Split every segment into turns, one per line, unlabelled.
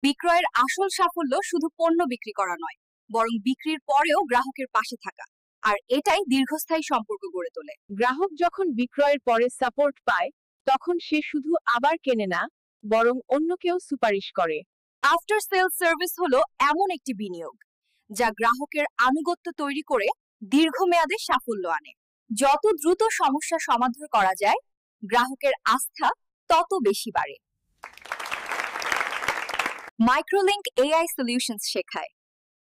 বিক্রয়ের আসল সাফল্য শুধু পণ্য বিক্রি করা নয়, বরং বিক্রির পরেও গ্রাহকের পাশে থাকা, আর এটাই দীর্ঘস্থায়ী সম্পর্ক গড়ে তোলে।
গ্রাহক যখন বিক্রয়ের পরে সাপোর্ট পায়, তখন সে শুধু আবার কেনে না, বরং অন্যকেও সুপারিশ করে।
আফটার সেল সার্ভিস হলো এমন একটি বিনিয়োগ যা গ্রাহকের আনুগত্য তৈরি করে দীর্ঘমেয়াদে সাফল্য আনে। যত দ্রুত সমস্যা সমাধান করা যায়, গ্রাহকের আস্থা তত বেশি বাড়ে। মাইক্রোলিংক এআই সলিউশনস শেখায়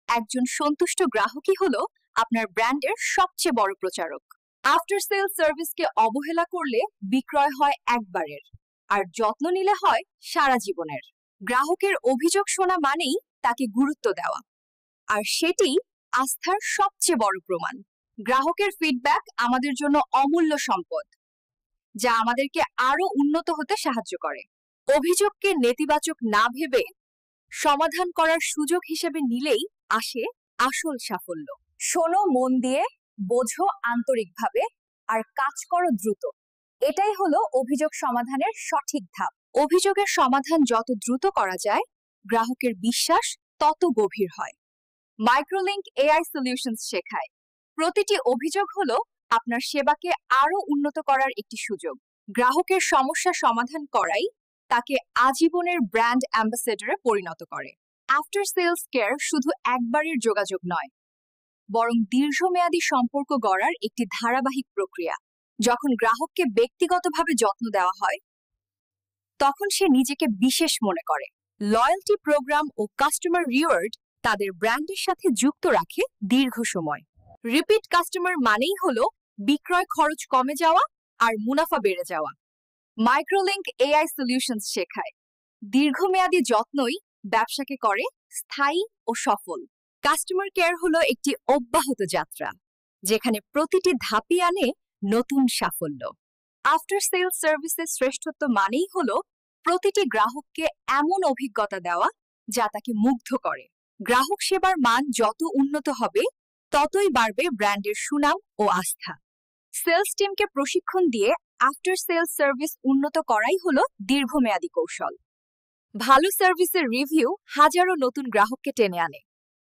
একজন সন্তুষ্ট গ্রাহকই হলো আপনার ব্র্যান্ডের সবচেয়ে বড় প্রচারক। আফটার সেল সার্ভিসকে অবহেলা করলে বিক্রয় হয় একবারের, আর যত্ন নিলে হয় সারা জীবনের। গ্রাহকের অভিযোগ শোনা মানেই তাকে গুরুত্ব দেওয়া, আর সেটি আস্থার সবচেয়ে বড় প্রমাণ। গ্রাহকের ফিডব্যাক আমাদের জন্য অমূল্য সম্পদ, যা আমাদেরকে আরো উন্নত হতে সাহায্য করে। অভিযোগকে নেতিবাচক না ভেবে সমাধান করার সুযোগ হিসেবে নিলেই আসে আসল সাফল্য। শোনো মন দিয়ে, বোঝো আন্তরিকভাবে, আর কাজ করো দ্রুত। এটাই হলো অভিযোগ সমাধানের সঠিক ধাপ। অভিযোগের সমাধান যত দ্রুত করা যায়, গ্রাহকের বিশ্বাস তত গভীর হয়। মাইক্রোলিংক এআই সলিউশনস শেখায় প্রতিটি অভিযোগ হলো আপনার সেবাকে আরো উন্নত করার একটি সুযোগ। গ্রাহকের সমস্যা সমাধান করাই তাকে আজীবনের ব্র্যান্ড অ্যাম্বাসেডরে পরিণত করে। আফটার সেলস কেয়ার শুধু একবারের যোগাযোগ নয়, বরং দীর্ঘমেয়াদী সম্পর্ক গড়ার একটি ধারাবাহিক প্রক্রিয়া। যখন গ্রাহককে ব্যক্তিগতভাবে যত্ন দেওয়া হয়, তখন সে নিজেকে বিশেষ মনে করে। লয়্যালটি প্রোগ্রাম ও কাস্টমার রিওয়ার্ড তাদের ব্র্যান্ডের সাথে যুক্ত রাখে দীর্ঘ সময়। রিপিট কাস্টমার মানেই হলো বিক্রয় খরচ কমে যাওয়া আর মুনাফা বেড়ে যাওয়া। মাইক্রোলিংক এআই সলিউশনস শেখায় দীর্ঘমেয়াদী যত্নই ব্যবসাকে করে স্থায়ী ও সফল। কাস্টমার কেয়ার হলো একটি অব্যাহত যাত্রা, যেখানে প্রতিটি ধাপই আনে নতুন সাফল্য। আফটার সেল সার্ভিসের শ্রেষ্ঠত্ব মানেই হলো প্রতিটি গ্রাহককে এমন অভিজ্ঞতা দেওয়া যা তাকে মুগ্ধ করে। গ্রাহক সেবার মান যত উন্নত হবে, ততই বাড়বে ব্র্যান্ডের সুনাম ও আস্থা। সেলস টিমকে প্রশিক্ষণ দিয়ে আফটার সেল সার্ভিস উন্নত করাই হলো দীর্ঘমেয়াদী কৌশল। ভালো সার্ভিসের রিভিউ হাজারো নতুন গ্রাহককে টেনে আনে।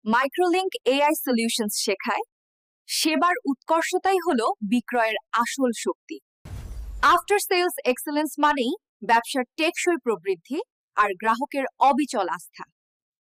মাইক্রোলিংক এআই সলিউশনস শেখায় সেবার উৎকর্ষতাই হলো বিক্রয়ের আসল শক্তি। আফটার সেলস এক্সেলেন্স মানেই ব্যবসার টেকসই প্রবৃদ্ধি আর গ্রাহকের অবিচল আস্থা।